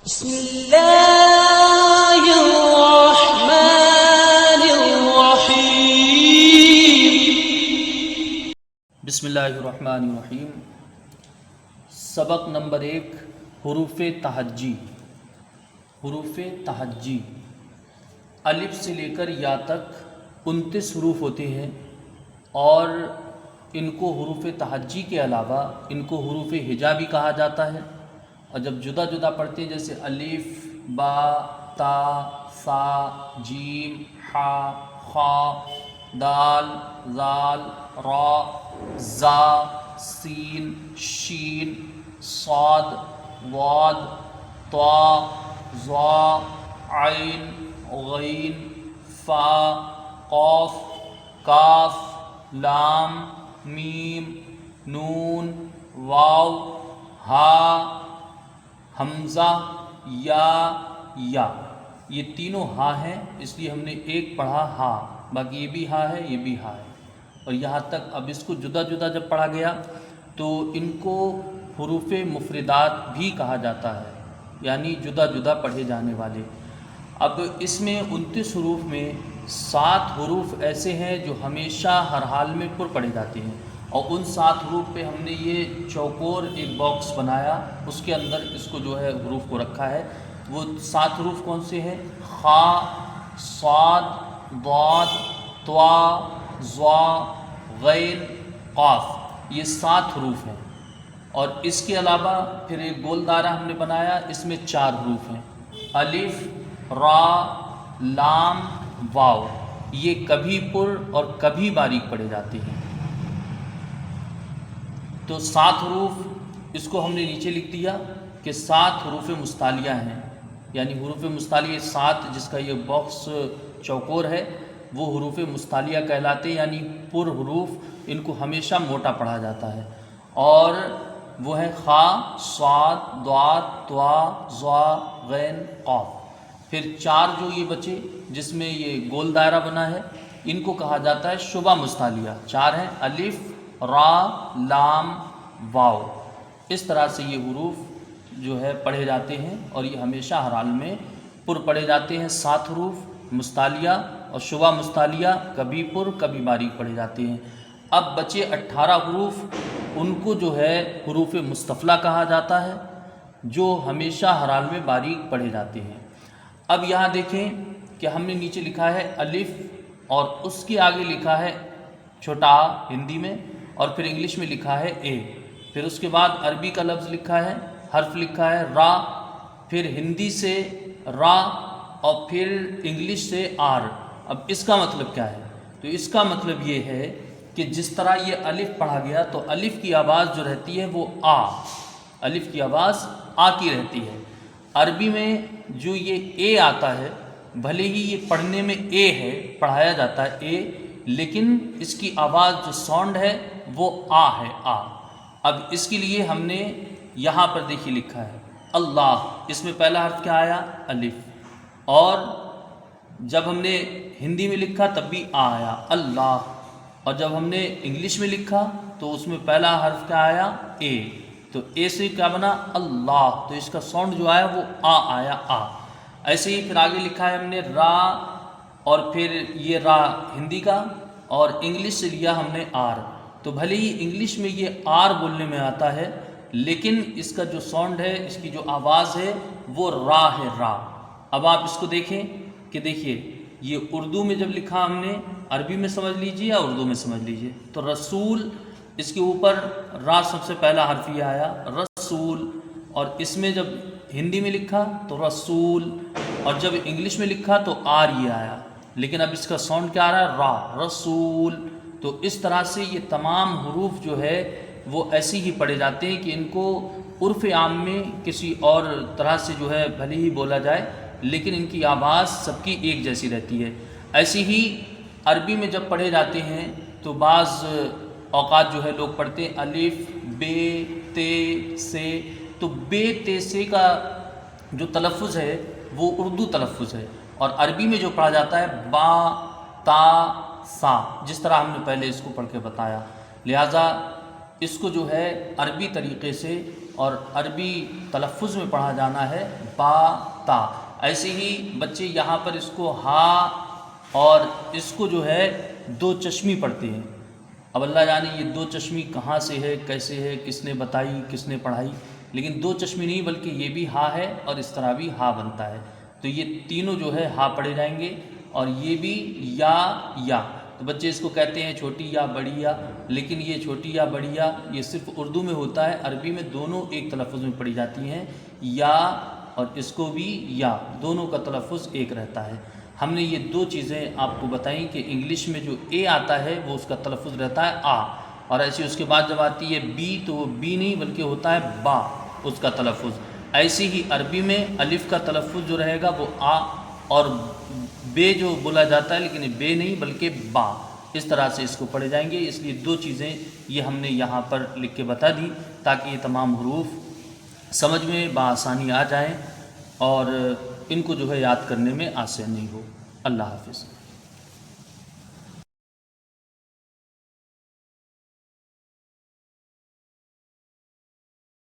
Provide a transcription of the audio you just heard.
بسم اللہ الرحمن الرحیم۔ بسم اللہ الرحمن الرحیم۔ سبق نمبر 1، حروف تہجی۔ حروف تہجی الف سے لے کر یا تک 29 حروف ہوتے ہیں، اور ان کو حروف تہجی کے علاوہ ان کو حروف ہجا بھی کہا جاتا ہے، اور جب جدا جدا پڑھتے ہیں جیسے الف، با، تا، سا، جیم، حا، خا، دال، زال، را، زا، سین، شین، صاد، ضاد، طا، ظا، عین، غین، فا، قاف، کاف، لام، میم، نون، واو، ہا، حمزہ، یا، یہ تینوں ہا ہیں، اس لیے ہم نے ایک پڑھا ہا، باقی یہ بھی ہا ہے، یہ بھی ہا ہے، اور یہاں تک۔ اب اس کو جدا جدا جب پڑھا گیا تو ان کو حروف مفردات بھی کہا جاتا ہے، یعنی جدا جدا پڑھے جانے والے۔ اب اس میں 29 حروف میں 7 حروف ایسے ہیں جو ہمیشہ ہر حال میں پر پڑھے جاتے ہیں، اور ان 7 حروف پہ ہم نے یہ چوکور ایک باکس بنایا، اس کے اندر اس کو جو ہے حروف کو رکھا ہے۔ وہ 7 حروف کون سے ہیں؟ خا، صاد، ضاد، طا، ظا، غین، قاف، یہ 7 حروف ہیں۔ اور اس کے علاوہ پھر ایک گول دائرہ ہم نے بنایا، اس میں 4 حروف ہیں، الف، را، لام، واو، یہ کبھی پر اور کبھی باریک پڑھے جاتے ہیں۔ تو 7 حروف اس کو ہم نے نیچے لکھ دیا کہ 7 حروف مستعلیہ ہیں، یعنی حروف مستعلیہ 7 جس کا یہ باکس چوکور ہے وہ حروف مستعلیہ کہلاتے ہیں، یعنی پر حروف، ان کو ہمیشہ موٹا پڑھا جاتا ہے، اور وہ ہے خا، صاد، ضاد، طا، ظا، غین، قاف۔ پھر 4 جو یہ بچے جس میں یہ گول دائرہ بنا ہے، ان کو کہا جاتا ہے شبہ مستعلیہ۔ 4 ہیں، الف، را، لام، واو۔ اس طرح سے یہ حروف جو ہے پڑھے جاتے ہیں، اور یہ ہمیشہ ہر حال میں پر پڑھے جاتے ہیں۔ 7 حروف مستعلیہ اور شبہ مستعلیہ، کبھی پر کبھی باریک پڑھے جاتے ہیں۔ اب بچے 18 حروف، ان کو جو ہے حروف مستفلہ کہا جاتا ہے، جو ہمیشہ ہر حال میں باریک پڑھے جاتے ہیں۔ اب یہاں دیکھیں کہ ہم نے نیچے لکھا ہے الف، اور اس کے آگے لکھا ہے چھوٹا آ ہندی میں، اور پھر انگلش میں لکھا ہے اے، پھر اس کے بعد عربی کا لفظ لکھا ہے، حرف لکھا ہے را، پھر ہندی سے را، اور پھر انگلش سے آر۔ اب اس کا مطلب کیا ہے؟ تو اس کا مطلب یہ ہے کہ جس طرح یہ الف پڑھا گیا تو الف کی آواز جو رہتی ہے وہ آ، الف کی آواز آ کی رہتی ہے۔ عربی میں جو یہ اے آتا ہے، بھلے ہی یہ پڑھنے میں اے ہے، پڑھایا جاتا ہے اے، لیکن اس کی آواز جو ساؤنڈ ہے وہ آ ہے، آ۔ اب اس کے لیے ہم نے یہاں پر دیکھیے لکھا ہے اللہ، اس میں پہلا حرف کیا آیا؟ الف، اور جب ہم نے ہندی میں لکھا تب بھی آ آیا اللہ، اور جب ہم نے انگلش میں لکھا تو اس میں پہلا حرف کیا آیا؟ اے، تو اے سے کیا بنا؟ اللہ، تو اس کا ساؤنڈ جو آیا وہ آ آیا، آ۔ ایسے ہی پھر آگے لکھا ہے ہم نے را، اور پھر یہ را ہندی کا، اور انگلش سے لیا ہم نے آر۔ تو بھلے ہی انگلش میں یہ آر بولنے میں آتا ہے، لیکن اس کا جو ساؤنڈ ہے، اس کی جو آواز ہے وہ را ہے، را۔ اب آپ اس کو دیکھیں کہ دیکھیے یہ اردو میں جب لکھا ہم نے، عربی میں سمجھ لیجیے یا اردو میں سمجھ لیجیے، تو رسول، اس کے اوپر را سب سے پہلا حرف یہ آیا رسول، اور اس میں جب ہندی میں لکھا تو رسول، اور جب انگلش میں لکھا تو آر یہ آیا، لیکن اب اس کا ساؤنڈ کیا آ رہا ہے؟ را، رسول۔ تو اس طرح سے یہ تمام حروف جو ہے وہ ایسے ہی پڑھے جاتے ہیں کہ ان کو عرف عام میں کسی اور طرح سے جو ہے بھلے ہی بولا جائے، لیکن ان کی آواز سب کی ایک جیسی رہتی ہے۔ ایسے ہی عربی میں جب پڑھے جاتے ہیں تو بعض اوقات جو ہے لوگ پڑھتے ہیں الف، بے، تے، سے، تو بے، تے، سے کا جو تلفظ ہے وہ اردو تلفظ ہے، اور عربی میں جو پڑھا جاتا ہے با، تا، سا، جس طرح ہم نے پہلے اس کو پڑھ کے بتایا۔ لہٰذا اس کو جو ہے عربی طریقے سے اور عربی تلفظ میں پڑھا جانا ہے با تا۔ ایسے ہی بچے یہاں پر اس کو ہا اور اس کو جو ہے دو چشمی پڑھتے ہیں۔ اب اللہ جانے یہ دو چشمی کہاں سے ہے، کیسے ہے، کس نے بتائی، کس نے پڑھائی، لیکن دو چشمی نہیں بلکہ یہ بھی ہا ہے اور اس طرح بھی ہا بنتا ہے۔ تو یہ تینوں جو ہے ہا پڑھے جائیں گے، اور یہ بھی یا۔ تو بچے اس کو کہتے ہیں چھوٹی یا بڑی یا، لیکن یہ چھوٹی یا بڑی یا یہ صرف اردو میں ہوتا ہے، عربی میں دونوں ایک تلفظ میں پڑھی جاتی ہیں، یا اور اس کو بھی یا، دونوں کا تلفظ ایک رہتا ہے۔ ہم نے یہ دو چیزیں آپ کو بتائیں کہ انگلش میں جو اے آتا ہے وہ اس کا تلفظ رہتا ہے آ، اور ایسے اس کے بعد جب آتی ہے بی تو وہ بی نہیں بلکہ ہوتا ہے با اس کا تلفظ۔ ایسے ہی عربی میں الف کا تلفظ جو رہے گا وہ آ، اور بے جو بولا جاتا ہے لیکن بے نہیں بلکہ با، اس طرح سے اس کو پڑھے جائیں گے۔ اس لیے دو چیزیں یہ ہم نے یہاں پر لکھ کے بتا دی تاکہ یہ تمام حروف سمجھ میں بآسانی آ جائیں اور ان کو جو ہے یاد کرنے میں آسانی ہو۔ اللہ حافظ۔